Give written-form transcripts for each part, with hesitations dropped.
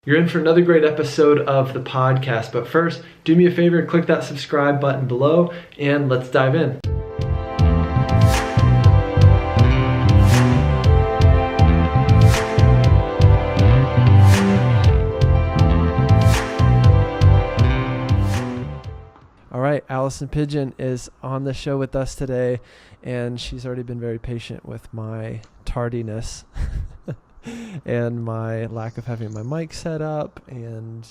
You're in for another great episode of the podcast, but first, do me a favor and click that subscribe button below, and let's dive in. All right, Alison Pidgeon is on the show with us today, and she's already been very patient with my tardiness and my lack of having my mic set up, and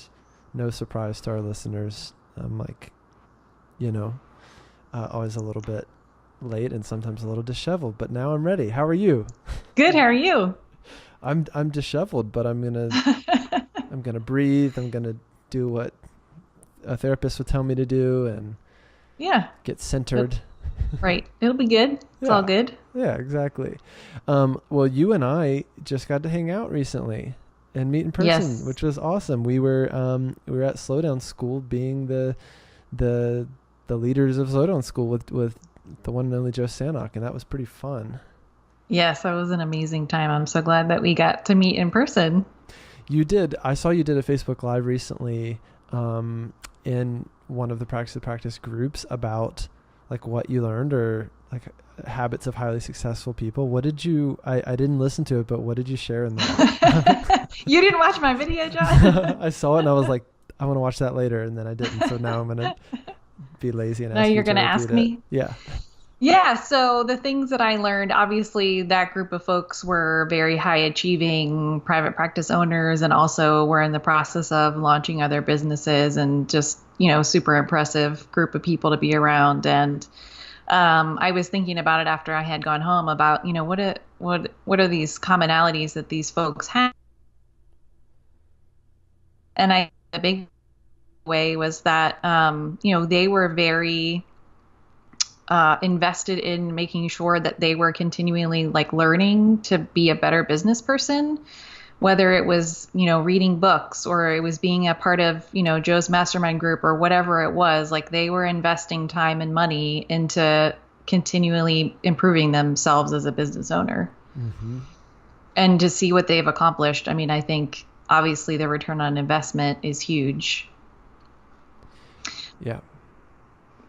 no surprise to our listeners, I'm always a little bit late and sometimes a little disheveled, but now I'm ready. How are you? Good. How are you? I'm disheveled, but I'm gonna breathe. I'm gonna do what a therapist would tell me to do and get centered. Right. It'll be good. It's all good. Yeah, exactly. Well, you and I just got to hang out recently and meet in person, which was awesome. We were at Slowdown School, being the leaders of Slowdown School with the one and only Joe Sanok, and that was pretty fun. Yes, that was an amazing time. I'm so glad that we got to meet in person. You did. I saw you did a Facebook Live recently in one of the practice groups about like what you learned, or like habits of highly successful people. What did you, I didn't listen to it, but what did you share in that? You didn't watch my video, John? I saw it and I was like, I want to watch that later. And then I didn't. So now I'm going to be lazy and now ask you you're going to ask me? Yeah. Yeah. So the things that I learned, obviously that group of folks were very high achieving private practice owners, and also were in the process of launching other businesses, and just, super impressive group of people to be around. And I was thinking about it after I had gone home about, what are these commonalities that these folks have? And the big way was that, they were very invested in making sure that they were continually learning to be a better business person, whether it was, reading books, or it was being a part of, Joe's mastermind group, or whatever it was. Like, they were investing time and money into continually improving themselves as a business owner. Mm-hmm. And to see what they've accomplished. I mean, I think obviously the return on investment is huge. Yeah.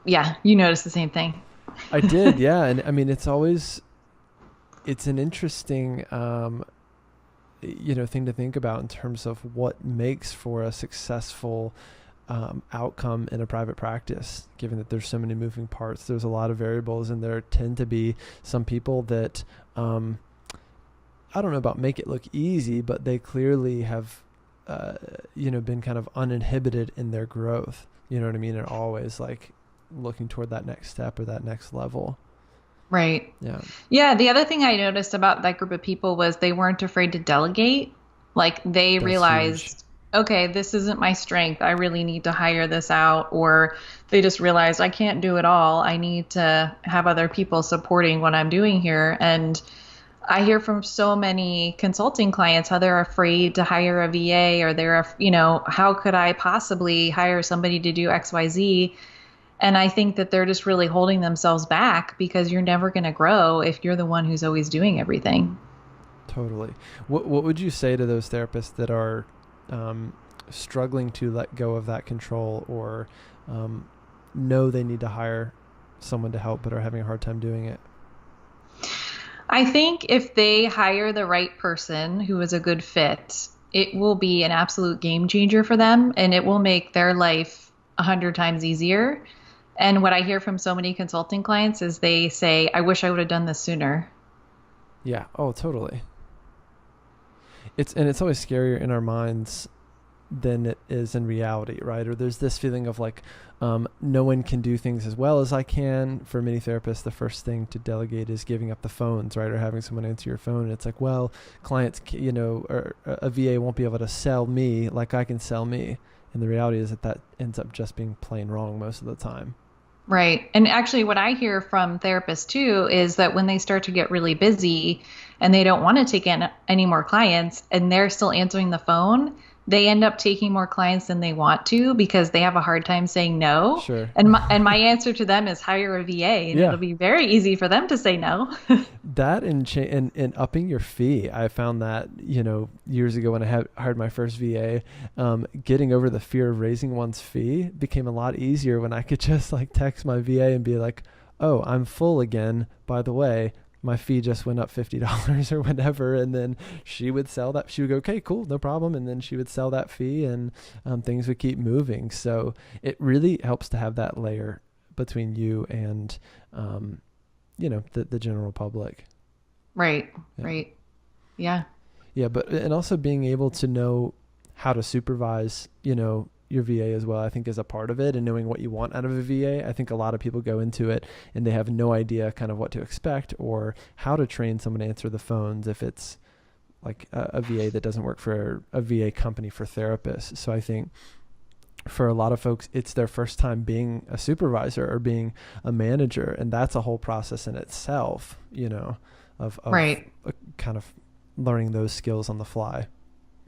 Yeah. You noticed the same thing. I did. Yeah. And I mean, it's an interesting, thing to think about in terms of what makes for a successful outcome in a private practice, given that there's so many moving parts. There's a lot of variables, and there tend to be some people that, I don't know about make it look easy, but they clearly have, been kind of uninhibited in their growth. You know what I mean? And always looking toward that next step or that next level. Right. Yeah. Yeah. The other thing I noticed about that group of people was they weren't afraid to delegate. They realized, okay, this isn't my strength. I really need to hire this out. Or they just realized I can't do it all. I need to have other people supporting what I'm doing here. And I hear from so many consulting clients how they're afraid to hire a VA, or they're, how could I possibly hire somebody to do XYZ? And I think that they're just really holding themselves back, because you're never going to grow if you're the one who's always doing everything. Totally. What would you say to those therapists that are struggling to let go of that control, or know they need to hire someone to help but are having a hard time doing it? I think if they hire the right person who is a good fit, it will be an absolute game changer for them, and it will make their life 100 times easier. And what I hear from so many consulting clients is they say, I wish I would have done this sooner. Yeah. Oh, totally. It's always scarier in our minds than it is in reality, right? Or there's this feeling of no one can do things as well as I can. For many therapists, the first thing to delegate is giving up the phones, right? Or having someone answer your phone. And it's well, clients, or a VA won't be able to sell me like I can sell me. And the reality is that ends up just being plain wrong most of the time. Right. And actually what I hear from therapists too is that when they start to get really busy and they don't want to take in any more clients and they're still answering the phone, they end up taking more clients than they want to because they have a hard time saying no. Sure. And my answer to them is hire a VA, and Yeah. it'll be very easy for them to say no. That and upping your fee. I found that, years ago when I hired my first VA, getting over the fear of raising one's fee became a lot easier when I could just like text my VA and be like, oh, I'm full again. By the way, my fee just went up $50 or whatever. And then she would sell that. She would go, okay, cool, no problem. And then she would sell that fee, and things would keep moving. So it really helps to have that layer between you and, the general public. Right. Yeah. Right. Yeah. Yeah. And also being able to know how to supervise, your VA as well, I think is a part of it, and knowing what you want out of a VA. I think a lot of people go into it and they have no idea kind of what to expect or how to train someone to answer the phones if it's like a VA that doesn't work for a VA company for therapists. So I think for a lot of folks, it's their first time being a supervisor or being a manager. And that's a whole process in itself, of Right. kind of learning those skills on the fly.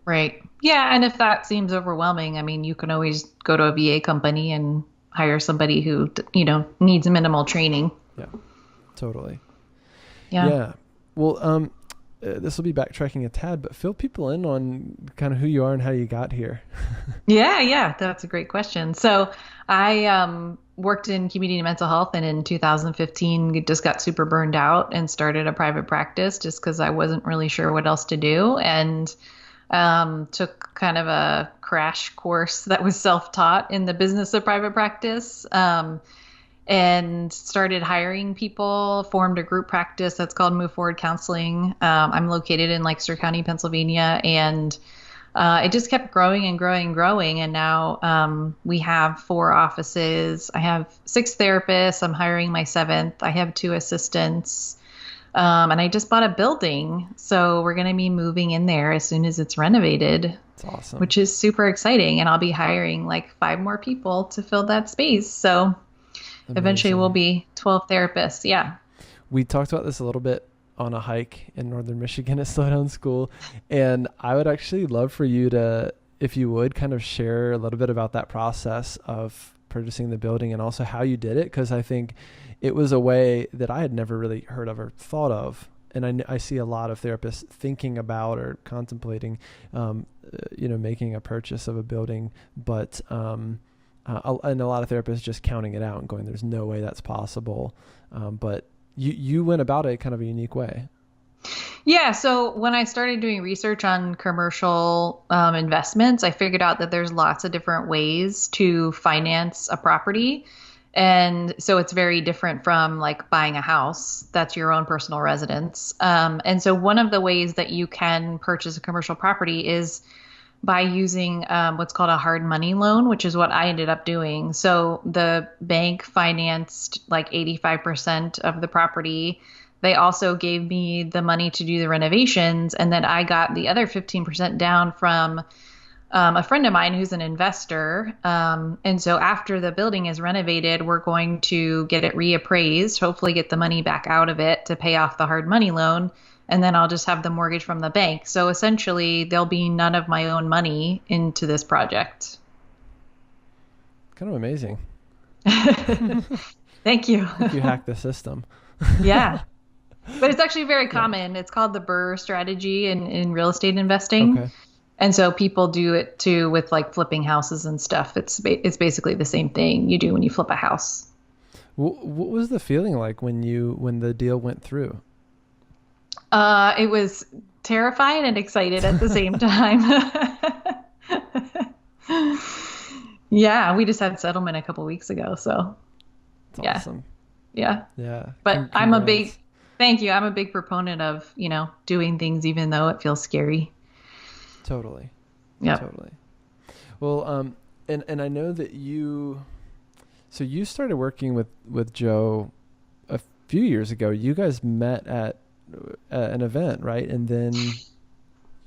Right. Yeah. And if that seems overwhelming, I mean, you can always go to a VA company and hire somebody who, needs minimal training. Yeah, totally. Yeah. Yeah. Well, this will be backtracking a tad, but fill people in on kind of who you are and how you got here. Yeah. That's a great question. So I worked in community mental health, and in 2015 just got super burned out and started a private practice just because I wasn't really sure what else to do. And took kind of a crash course that was self-taught in the business of private practice, and started hiring people, formed a group practice that's called Move Forward Counseling. I'm located in Lancaster County, Pennsylvania, and it just kept growing and growing and growing. And now we have 4 offices. I have 6 therapists. I'm hiring my 7th. I have 2 assistants. And I just bought a building, so we're going to be moving in there as soon as it's renovated. It's awesome. Which is super exciting. And I'll be hiring like 5 more people to fill that space. So eventually we'll be 12 therapists. Yeah. We talked about this a little bit on a hike in northern Michigan at Slowdown School. And I would actually love for you to, if you would, kind of share a little bit about that process of purchasing the building and also how you did it. Because I think it was a way that I had never really heard of or thought of. And I see a lot of therapists thinking about or contemplating, making a purchase of a building, but and a lot of therapists just counting it out and going, there's no way that's possible. But you went about it kind of a unique way. Yeah. So when I started doing research on commercial investments, I figured out that there's lots of different ways to finance a property. And so it's very different from like buying a house. That's your own personal residence. And so one of the ways that you can purchase a commercial property is by using what's called a hard money loan, which is what I ended up doing. So the bank financed like 85% of the property. They also gave me the money to do the renovations. And then I got the other 15% down from a friend of mine who's an investor. And so after the building is renovated, we're going to get it reappraised, hopefully get the money back out of it to pay off the hard money loan. And then I'll just have the mortgage from the bank. So essentially there'll be none of my own money into this project. Kind of amazing. Thank you. I think you hacked the system. Yeah. But it's actually very common. It's called the Burr strategy in real estate investing. Okay. And so people do it too with like flipping houses and stuff. It's basically the same thing you do when you flip a house. What was the feeling like when the deal went through? It was terrified and excited at the same time. Yeah, we just had settlement a couple weeks ago, so It's yeah. awesome. Yeah. Yeah. But thank you. I'm a big proponent of, doing things even though it feels scary. Totally. Yeah. Totally. Well, and I know that you started working with Joe a few years ago. You guys met at an event, right? And then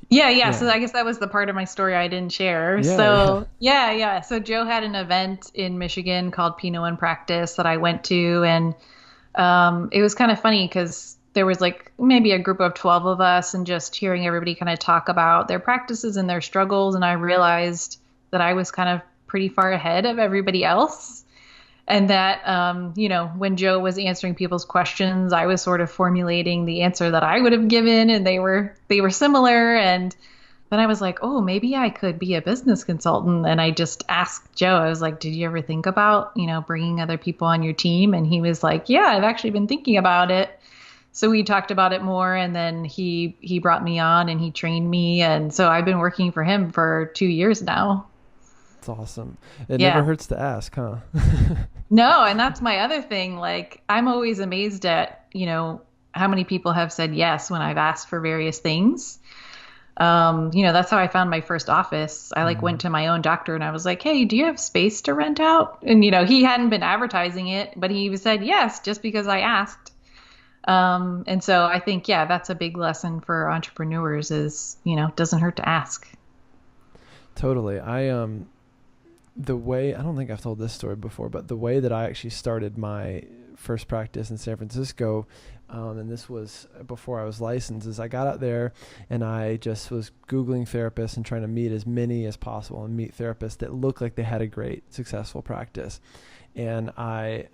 Yeah. So I guess that was the part of my story I didn't share. Yeah. So Joe had an event in Michigan called Pinot in Practice that I went to, and it was kind of funny because there was like maybe a group of 12 of us and just hearing everybody kind of talk about their practices and their struggles. And I realized that I was kind of pretty far ahead of everybody else. And that, when Joe was answering people's questions, I was sort of formulating the answer that I would have given, and they were similar. And then I was like, oh, maybe I could be a business consultant. And I just asked Joe, I was like, did you ever think about, bringing other people on your team? And he was like, yeah, I've actually been thinking about it. So we talked about it more, and then he brought me on and he trained me. And so I've been working for him for 2 years now. It's awesome. It never hurts to ask, huh? No, and that's my other thing. Like, I'm always amazed at, how many people have said yes when I've asked for various things. That's how I found my first office. I went to my own doctor and I was like, hey, do you have space to rent out? And, he hadn't been advertising it, but he said yes, just because I asked. And so I think, that's a big lesson for entrepreneurs is, it doesn't hurt to ask. Totally. The way, I don't think I've told this story before, but the way that I actually started my first practice in San Francisco, and this was before I was licensed, is I got out there and I just was Googling therapists and trying to meet as many as possible and meet therapists that looked like they had a great, successful practice. And I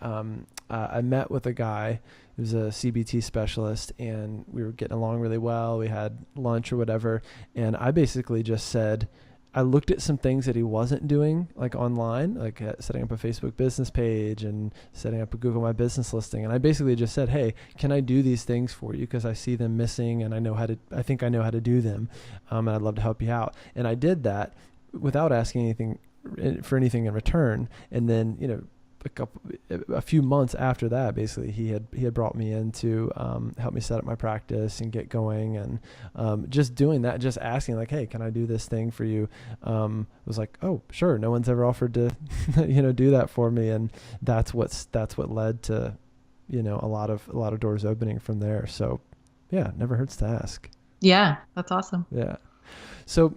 met with a guy who was a CBT specialist, and we were getting along really well. We had lunch or whatever. And I basically just said, I looked at some things that he wasn't doing, like online, like setting up a Facebook business page and setting up a Google My Business listing. And I basically just said, hey, can I do these things for you? Because I see them missing and I think I know how to do them. And I'd love to help you out. And I did that without asking anything in return. And then, a few months after that, basically he had brought me in to help me set up my practice and get going, and just doing that, just asking like, hey, can I do this thing for you? Was like, oh, sure. No one's ever offered to do that for me, and that's what led to a lot of doors opening from there. So yeah, never hurts to ask. Yeah, that's awesome. Yeah. So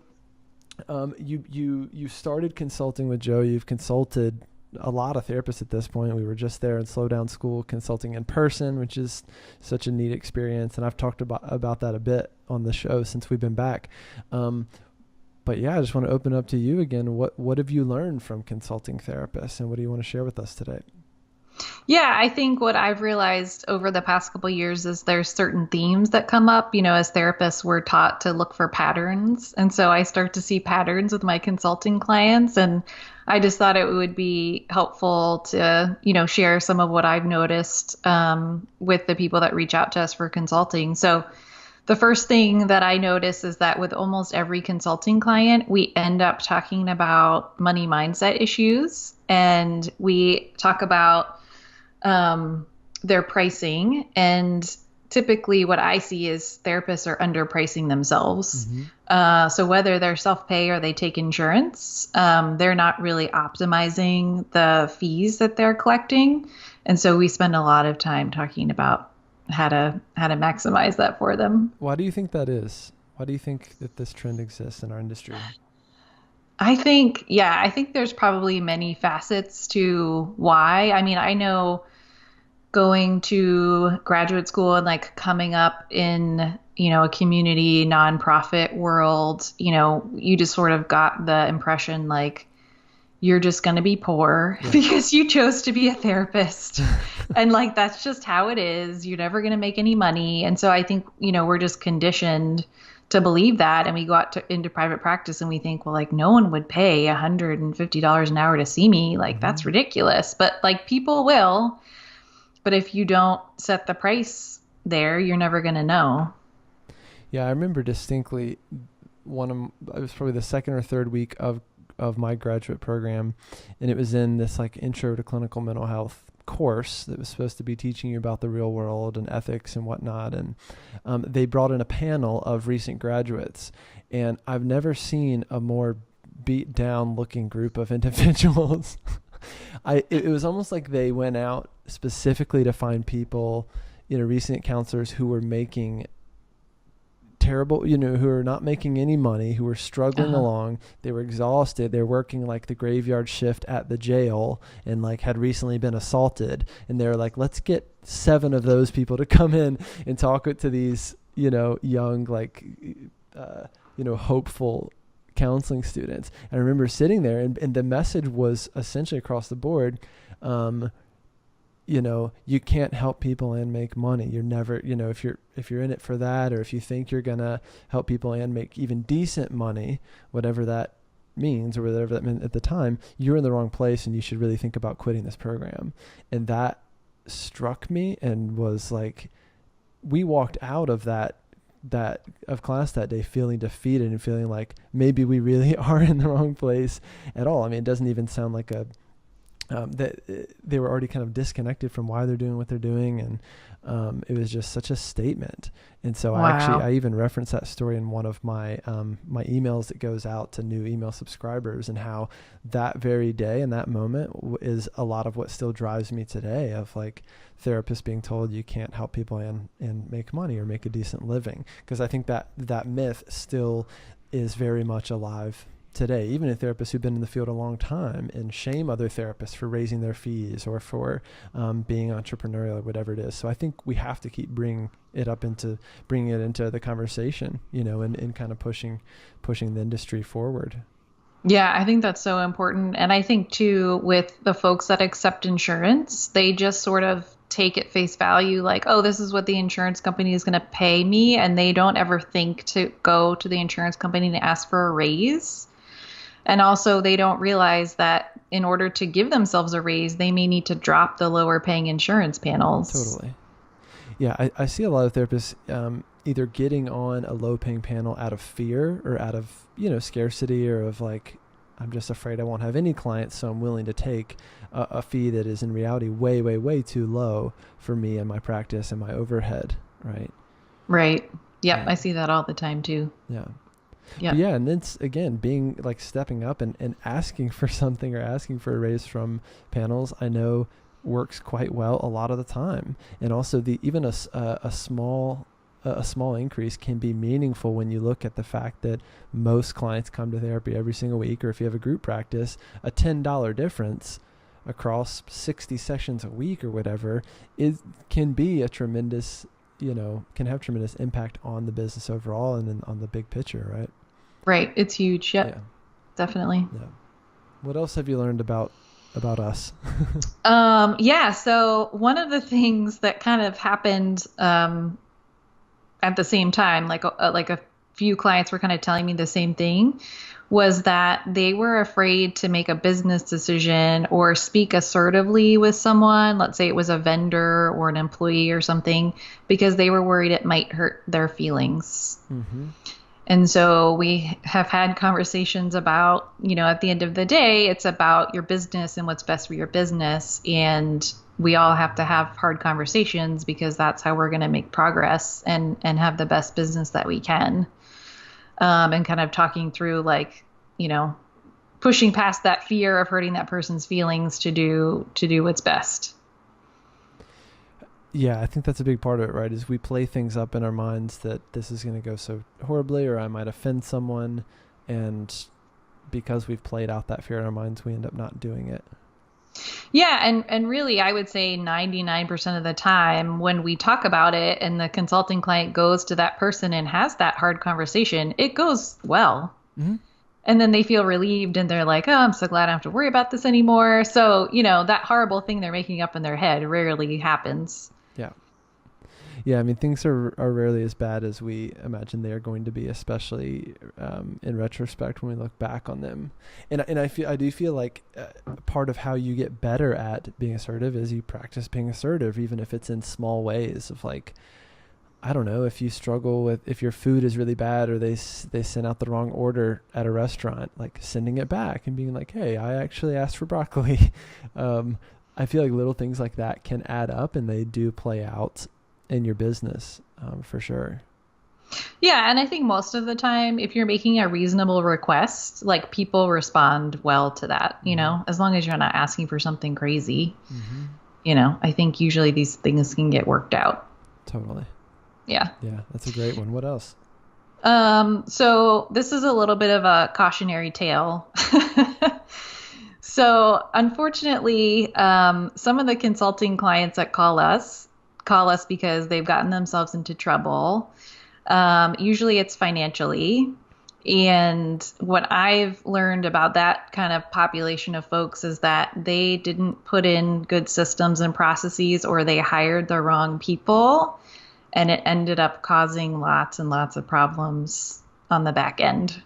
you started consulting with Joe. You've consulted a lot of therapists at this point. We were just there in Slow Down School consulting in person, which is such a neat experience. And I've talked about that a bit on the show since we've been back. But yeah, I just want to open up to you again. What have you learned from consulting therapists, and what do you want to share with us today? Yeah, I think what I've realized over the past couple of years is there's certain themes that come up. As therapists, we're taught to look for patterns. And so I start to see patterns with my consulting clients. And I just thought it would be helpful to, share some of what I've noticed with the people that reach out to us for consulting. So the first thing that I notice is that with almost every consulting client, we end up talking about money mindset issues. And we talk about their pricing, and typically what I see is therapists are underpricing themselves. Mm-hmm. So whether they're self-pay or they take insurance, they're not really optimizing the fees that they're collecting. And so we spend a lot of time talking about how to maximize that for them. Why do you think that is? Why do you think that this trend exists in our industry? I think there's probably many facets to why. I mean, I know going to graduate school and coming up in, a community nonprofit world, you just sort of got the impression you're just going to be poor because you chose to be a therapist. And that's just how it is. You're never going to make any money. And so I think, we're just conditioned to believe that. And we go out into private practice and we think, well, no one would pay $150 an hour to see me. That's ridiculous. But people will. But if you don't set the price there, you're never going to know. Yeah, I remember distinctly it was probably the second or third week of my graduate program. And it was in this intro to clinical mental health course that was supposed to be teaching you about the real world and ethics and whatnot. And they brought in a panel of recent graduates, and I've never seen a more beat down looking group of individuals. It was almost like they went out specifically to find people, recent counselors who were making terrible, who are not making any money, who are struggling along. They were exhausted. They're working like the graveyard shift at the jail and like had recently been assaulted. And they're like, let's get 7 of those people to come in and talk to these, young, like, hopeful counseling students. And I remember sitting there and the message was essentially across the board, you can't help people and make money. You're never, if you're in it for that, or if you think you're going to help people and make even decent money, whatever that means or whatever that meant at the time, you're in the wrong place and you should really think about quitting this program. And that struck me and was like, we walked out of of class that day feeling defeated and feeling like maybe we really are in the wrong place at all. I mean, it doesn't even sound like that they were already kind of disconnected from why they're doing what they're doing. And it was just such a statement. And so Wow. I even referenced that story in one of my my emails that goes out to new email subscribers, and how that very day and that moment is a lot of what still drives me today, of like therapists being told you can't help people and make money or make a decent living. Because I think that myth still is very much alive today, even in therapists who've been in the field a long time, and shame other therapists for raising their fees or for being entrepreneurial or whatever it is. So I think we have to keep bringing it into the conversation, and kind of pushing the industry forward. Yeah, I think that's so important. And I think too, with the folks that accept insurance, they just sort of take at face value, like, oh, this is what the insurance company is going to pay me. And they don't ever think to go to the insurance company and ask for a raise. And also they don't realize that in order to give themselves a raise, they may need to drop the lower paying insurance panels. Totally. Yeah, I see a lot of therapists either getting on a low paying panel out of fear or out of, scarcity, or of like, I'm just afraid I won't have any clients, so I'm willing to take a fee that is in reality way, way, way too low for me and my practice and my overhead, right? Right. Yep. Yeah. I see that all the time too. Yeah. Yeah. Yeah, and it's, again, being like stepping up and asking for something or asking for a raise from panels, I know works quite well a lot of the time. And also even a small increase can be meaningful when you look at the fact that most clients come to therapy every single week, or if you have a group practice, a $10 difference across 60 sessions a week or whatever can be a tremendous, can have tremendous impact on the business overall and then on the big picture, right? Right. It's huge. Yep. Yeah. Definitely. Yeah. What else have you learned about us? Yeah. So one of the things that kind of happened at the same time, like a few clients were kind of telling me the same thing, was that they were afraid to make a business decision or speak assertively with someone. Let's say it was a vendor or an employee or something, because they were worried it might hurt their feelings. Mm-hmm. And so we have had conversations about, at the end of the day, it's about your business and what's best for your business. And we all have to have hard conversations, because that's how we're going to make progress and have the best business that we can. And kind of talking through, like, pushing past that fear of hurting that person's feelings to do what's best. Yeah, I think that's a big part of it, right? Is we play things up in our minds that this is going to go so horribly, or I might offend someone. And because we've played out that fear in our minds, we end up not doing it. Yeah. And really, I would say 99% of the time when we talk about it and the consulting client goes to that person and has that hard conversation, it goes well. Mm-hmm. And then they feel relieved and they're like, oh, I'm so glad I don't have to worry about this anymore. So, that horrible thing they're making up in their head rarely happens. Yeah. Yeah, I mean, things are rarely as bad as we imagine they are going to be, especially in retrospect when we look back on them. And I do feel like part of how you get better at being assertive is you practice being assertive, even if it's in small ways of, like, I don't know, if you struggle with, if your food is really bad or they send out the wrong order at a restaurant, like sending it back and being like, hey, I actually asked for broccoli. I feel like little things like that can add up, and they do play out in your business, for sure. Yeah. And I think most of the time, if you're making a reasonable request, like, people respond well to that, as long as you're not asking for something crazy, I think usually these things can get worked out. Totally. Yeah. Yeah. That's a great one. What else? So this is a little bit of a cautionary tale. So unfortunately, some of the consulting clients that call us because they've gotten themselves into trouble. Usually it's financially. And what I've learned about that kind of population of folks is that they didn't put in good systems and processes, or they hired the wrong people, and it ended up causing lots and lots of problems on the back end.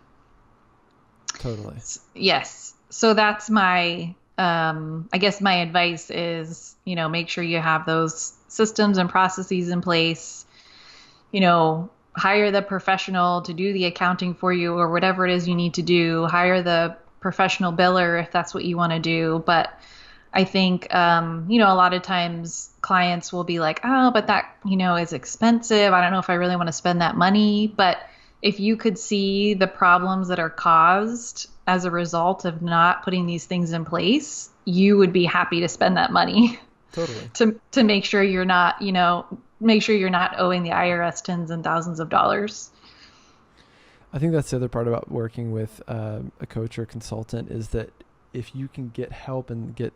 Totally. Yes. So that's I guess my advice is, make sure you have those systems and processes in place, hire the professional to do the accounting for you or whatever it is you need to do, hire the professional biller if that's what you want to do. But I think, a lot of times clients will be like, oh, but that, is expensive. I don't know if I really want to spend that money. But if you could see the problems that are caused as a result of not putting these things in place, you would be happy to spend that money. Totally. To make sure you're not, make sure you're not owing the IRS tens and thousands of dollars. I think that's the other part about working with a coach or consultant, is that if you can get help and get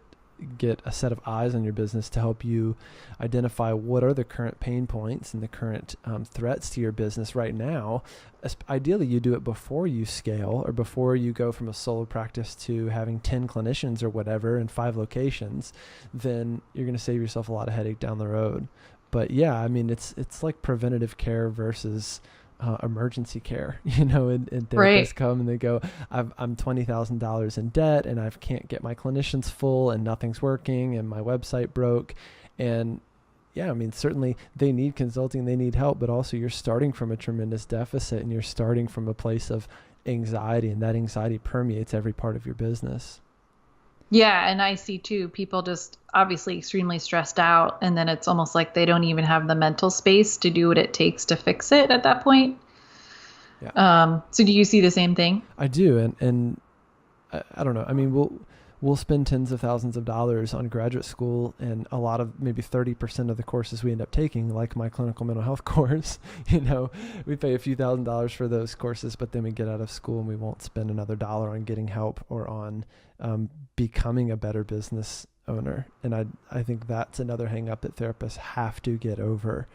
a set of eyes on your business to help you identify what are the current pain points and the current threats to your business right now. Ideally, you do it before you scale, or before you go from a solo practice to having 10 clinicians or whatever in 5 locations. Then you're going to save yourself a lot of headache down the road. But yeah, I mean, it's like preventative care versus emergency care, and therapists Right. come and they go, I'm $20,000 in debt and I can't get my clinicians full and nothing's working and my website broke. And yeah, I mean, certainly they need consulting, they need help, but also you're starting from a tremendous deficit and you're starting from a place of anxiety, and that anxiety permeates every part of your business. Yeah, and I see too, people just obviously extremely stressed out, and then it's almost like they don't even have the mental space to do what it takes to fix it at that point. Yeah, So do you see the same thing? I do. And I don't know. I mean, we'll spend tens of thousands of dollars on graduate school, and a lot of, maybe 30% of the courses we end up taking, like my clinical mental health course, we pay a few $1,000s for those courses, but then we get out of school and we won't spend another dollar on getting help or on becoming a better business owner. And I think that's another hang up that therapists have to get over.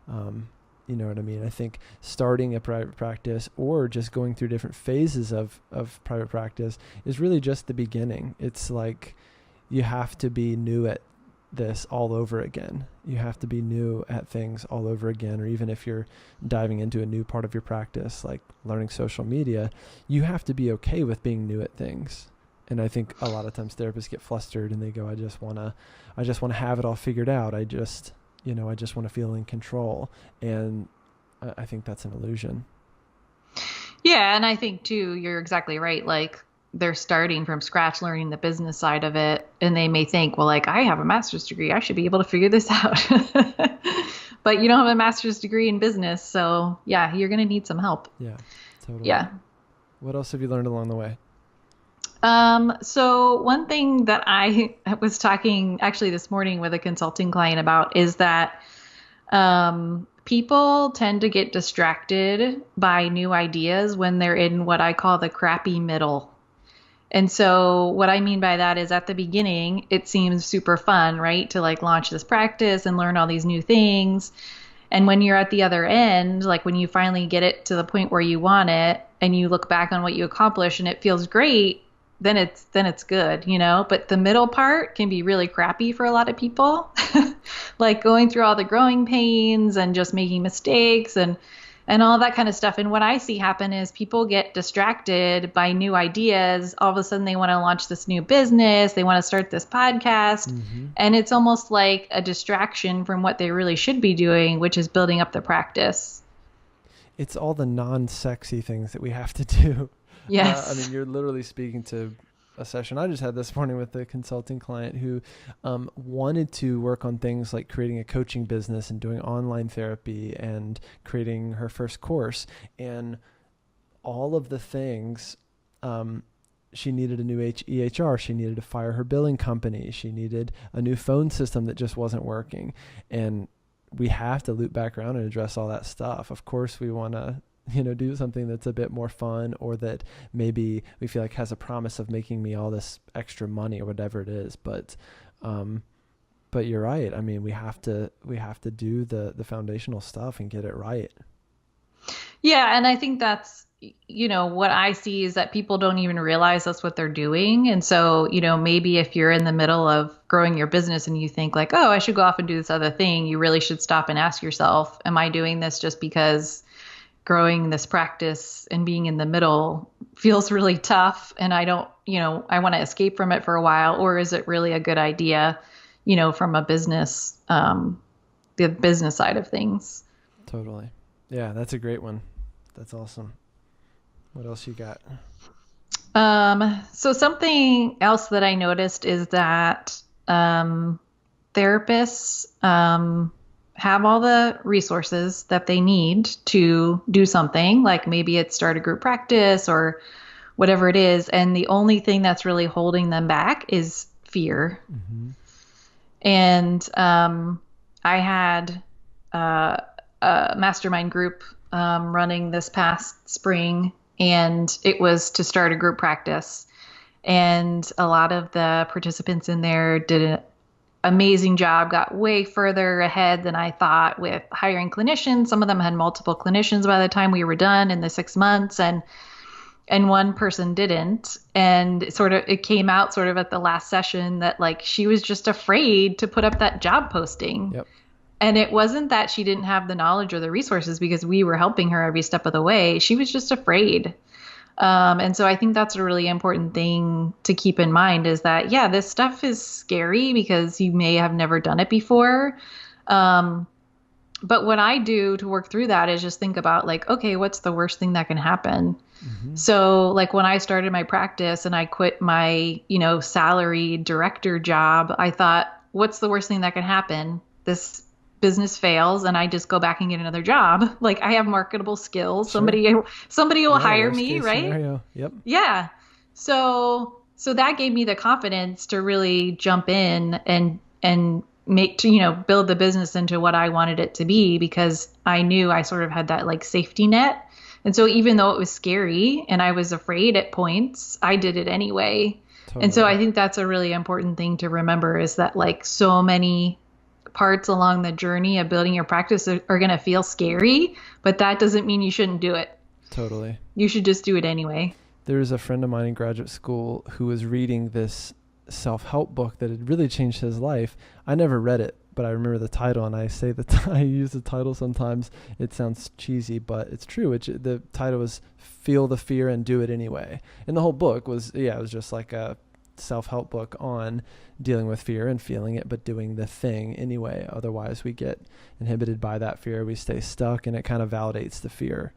You know what I mean? I think starting a private practice or just going through different phases of private practice is really just the beginning. It's like you have to be new at this all over again. You have to be new at things all over again. Or even if you're diving into a new part of your practice, like learning social media, you have to be okay with being new at things. And I think a lot of times therapists get flustered and they go, I just want to have it all figured out. I just want to feel in control. And I think that's an illusion. Yeah, and I think too, you're exactly right. Like they're starting from scratch, learning the business side of it, and they may think, well, like I have a master's degree, I should be able to figure this out. But you don't have a master's degree in business, so yeah, you're going to need some help. Yeah, totally. Yeah. What else have you learned along the way? So one thing that I was talking actually this morning with a consulting client about is that people tend to get distracted by new ideas when they're in what I call the crappy middle. And so what I mean by that is at the beginning, it seems super fun, right? To like launch this practice and learn all these new things. And when you're at the other end, like when you finally get it to the point where you want it and you look back on what you accomplished and it feels great, then it's good, But the middle part can be really crappy for a lot of people. Like going through all the growing pains and just making mistakes and all that kind of stuff. And what I see happen is people get distracted by new ideas. All of a sudden they want to launch this new business. They want to start this podcast. Mm-hmm. And it's almost like a distraction from what they really should be doing, which is building up the practice. It's all the non-sexy things that we have to do. Yes. I mean, you're literally speaking to a session I just had this morning with a consulting client who wanted to work on things like creating a coaching business and doing online therapy and creating her first course. And all of the things, she needed a new EHR. She needed to fire her billing company. She needed a new phone system that just wasn't working. And we have to loop back around and address all that stuff. Of course, we want to do something that's a bit more fun, or that maybe we feel like has a promise of making me all this extra money or whatever it is. But you're right. I mean, we have to do the foundational stuff and get it right. Yeah, and I think that's, what I see is that people don't even realize that's what they're doing. And so, maybe if you're in the middle of growing your business and you think like, oh, I should go off and do this other thing, you really should stop and ask yourself, am I doing this just because growing this practice and being in the middle feels really tough and I don't, I want to escape from it for a while, or is it really a good idea, from a business, the business side of things? Totally. Yeah, that's a great one. That's awesome. What else you got? So something else that I noticed is that therapists have all the resources that they need to do something, like maybe it's start a group practice or whatever it is. And the only thing that's really holding them back is fear. Mm-hmm. And I had a mastermind group running this past spring, and it was to start a group practice. And a lot of the participants in there did an amazing job, got way further ahead than I thought with hiring clinicians. Some of them had multiple clinicians by the time we were done in the 6 months, and one person didn't. And it came out sort of at the last session that like she was just afraid to put up that job posting. Yep. And it wasn't that she didn't have the knowledge or the resources, because we were helping her every step of the way. She was just afraid. And so I think that's a really important thing to keep in mind, is that, yeah, this stuff is scary because you may have never done it before. But what I do to work through that is just think about like, okay, what's the worst thing that can happen? Mm-hmm. So like when I started my practice and I quit my, salaried director job, I thought, what's the worst thing that can happen? This business fails and I just go back and get another job. Like I have marketable skills. Sure. Somebody will hire me, right? Scenario. Yep. Yeah. So that gave me the confidence to really jump in and build the business into what I wanted it to be, because I knew I sort of had that like safety net. And so even though it was scary and I was afraid at points, I did it anyway. Totally. And so I think that's a really important thing to remember, is that like so many parts along the journey of building your practice are going to feel scary, but that doesn't mean you shouldn't do it. Totally. You should just do it anyway. There was a friend of mine in graduate school who was reading this self-help book that had really changed his life. I never read it, but I remember the title, and I say that I use the title sometimes. It sounds cheesy, but it's true. The title was Feel the Fear and Do It Anyway. And the whole book was, it was just like a self-help book on dealing with fear and feeling it, but doing the thing anyway. Otherwise we get inhibited by that fear. We stay stuck, and it kind of validates the fear.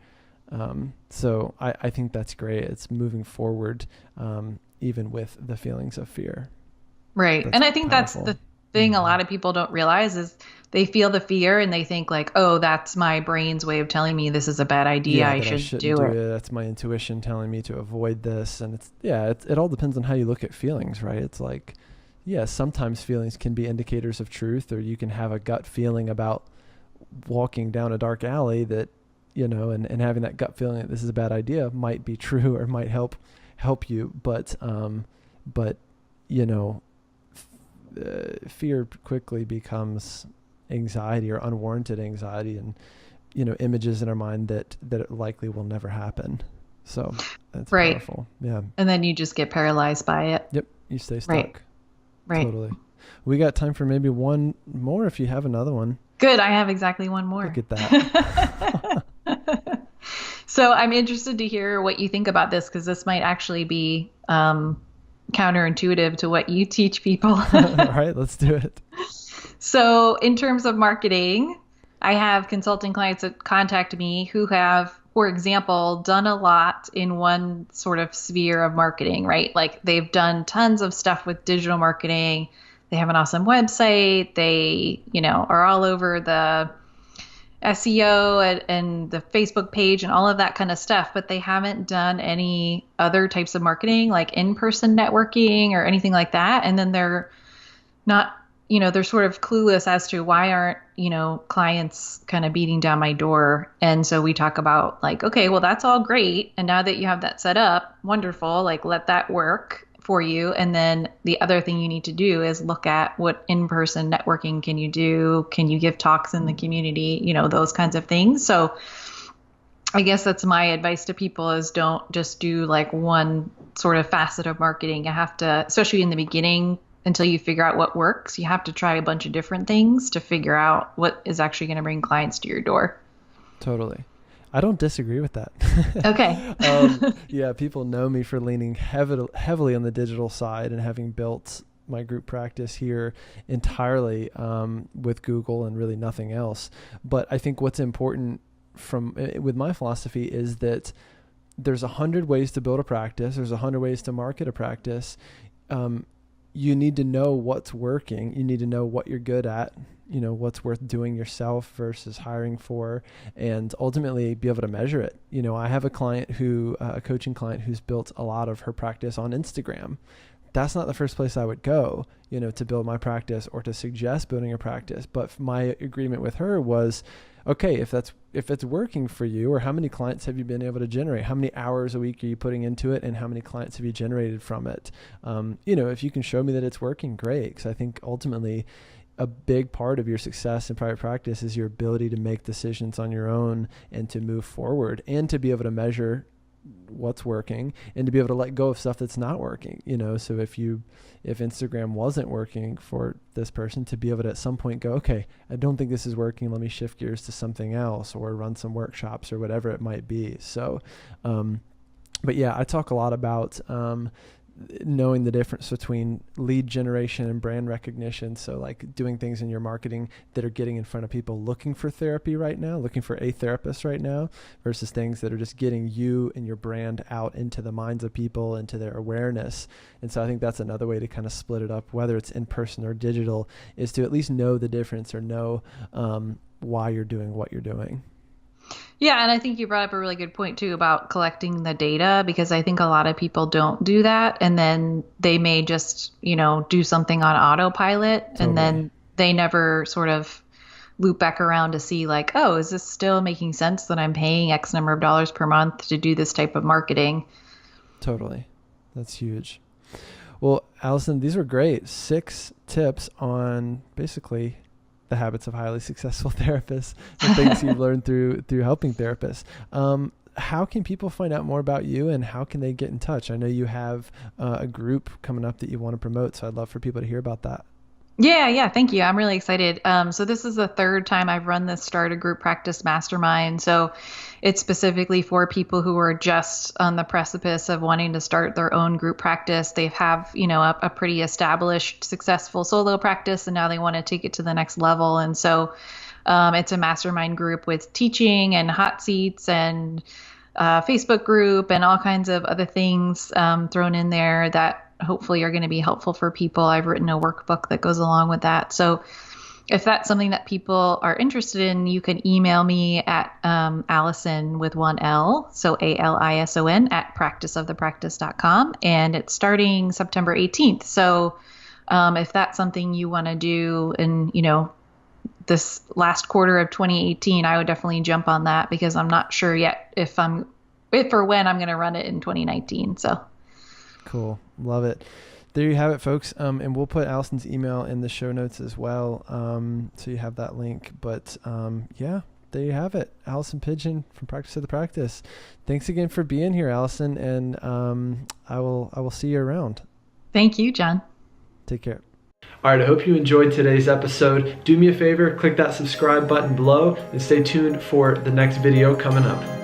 So I think that's great. It's moving forward, even with the feelings of fear. Right. And I think powerful. That's the thing a lot of people don't realize is they feel the fear and they think like, oh, that's my brain's way of telling me this is a bad idea. I shouldn't do it. That's my intuition telling me to avoid this. And it all depends on how you look at feelings, right? It's like, sometimes feelings can be indicators of truth, or you can have a gut feeling about walking down a dark alley that, and having that gut feeling that this is a bad idea might be true or might help you. But fear quickly becomes anxiety or unwarranted anxiety, and images in our mind that likely will never happen. So that's right. Powerful. Yeah. And then you just get paralyzed by it. Yep. You stay stuck. Right. Totally. We got time for maybe one more if you have another one. Good. I have exactly one more. Look at that. So I'm interested to hear what you think about this, because this might actually be counterintuitive to what you teach people. All right, let's do it. So in terms of marketing, I have consulting clients that contact me who have, for example, done a lot in one sort of sphere of marketing, right? Like they've done tons of stuff with digital marketing. They have an awesome website. They, are all over the SEO and the Facebook page and all of that kind of stuff, but they haven't done any other types of marketing like in-person networking or anything like that. And then they're not, they're sort of clueless as to why aren't, clients kind of beating down my door. And so we talk about like, okay, well, that's all great. And now that you have that set up, wonderful, like let that work for you. And then the other thing you need to do is look at what in-person networking can you do? Can you give talks in the community? Those kinds of things. So I guess that's my advice to people is don't just do like one sort of facet of marketing. You have to, especially in the beginning, until you figure out what works, you have to try a bunch of different things to figure out what is actually going to bring clients to your door. Totally. I don't disagree with that. Okay. Yeah, people know me for leaning heavily on the digital side and having built my group practice here entirely with Google and really nothing else. But I think what's important with my philosophy is that there's 100 ways to build a practice. There's 100 ways to market a practice. You need to know what's working. You need to know what you're good at, what's worth doing yourself versus hiring for, and ultimately be able to measure it. I have a coaching client who's built a lot of her practice on Instagram. That's not the first place I would go, to build my practice or to suggest building a practice. But my agreement with her was, okay, if it's working for you, or how many clients have you been able to generate? How many hours a week are you putting into it, and how many clients have you generated from it? If you can show me that it's working, great. Because I think ultimately a big part of your success in private practice is your ability to make decisions on your own and to move forward and to be able to measure what's working and to be able to let go of stuff that's not working. So if Instagram wasn't working for this person, to be able to at some point go, okay, I don't think this is working, let me shift gears to something else or run some workshops or whatever it might be. So but yeah, I talk a lot about knowing the difference between lead generation and brand recognition. So like doing things in your marketing that are getting in front of people looking for therapy right now, looking for a therapist right now, versus things that are just getting you and your brand out into the minds of people, into their awareness. And so I think that's another way to kind of split it up, whether it's in person or digital, is to at least know the difference or know why you're doing what you're doing. Yeah, and I think you brought up a really good point too about collecting the data, because I think a lot of people don't do that, and then they may just, do something on autopilot. Totally. And then they never sort of loop back around to see like, oh, is this still making sense that I'm paying X number of dollars per month to do this type of marketing? Totally. That's huge. Well, Alison, these were great. 6 tips on basically the habits of highly successful therapists and things you've learned through helping therapists. How can people find out more about you, and how can they get in touch? I know you have a group coming up that you want to promote, so I'd love for people to hear about that. Yeah. Thank you. I'm really excited. So this is the 3rd time I've run this Start a Group Practice Mastermind. So it's specifically for people who are just on the precipice of wanting to start their own group practice. They have, a pretty established, successful solo practice, and now they want to take it to the next level. And so it's a mastermind group with teaching and hot seats and Facebook group and all kinds of other things thrown in there that hopefully are going to be helpful for people. I've written a workbook that goes along with that. So if that's something that people are interested in, you can email me at Alison with 1 L, so ALISON at practiceofthepractice.com. And it's starting September 18th. So if that's something you want to do in, this last quarter of 2018, I would definitely jump on that, because I'm not sure yet if or when I'm going to run it in 2019. So cool. Love it. There you have it, folks. And we'll put Alison's email in the show notes as well. So you have that link. But yeah, there you have it. Alison Pidgeon from Practice of the Practice. Thanks again for being here, Alison. And I will see you around. Thank you, John. Take care. All right, I hope you enjoyed today's episode. Do me a favor, click that subscribe button below and stay tuned for the next video coming up.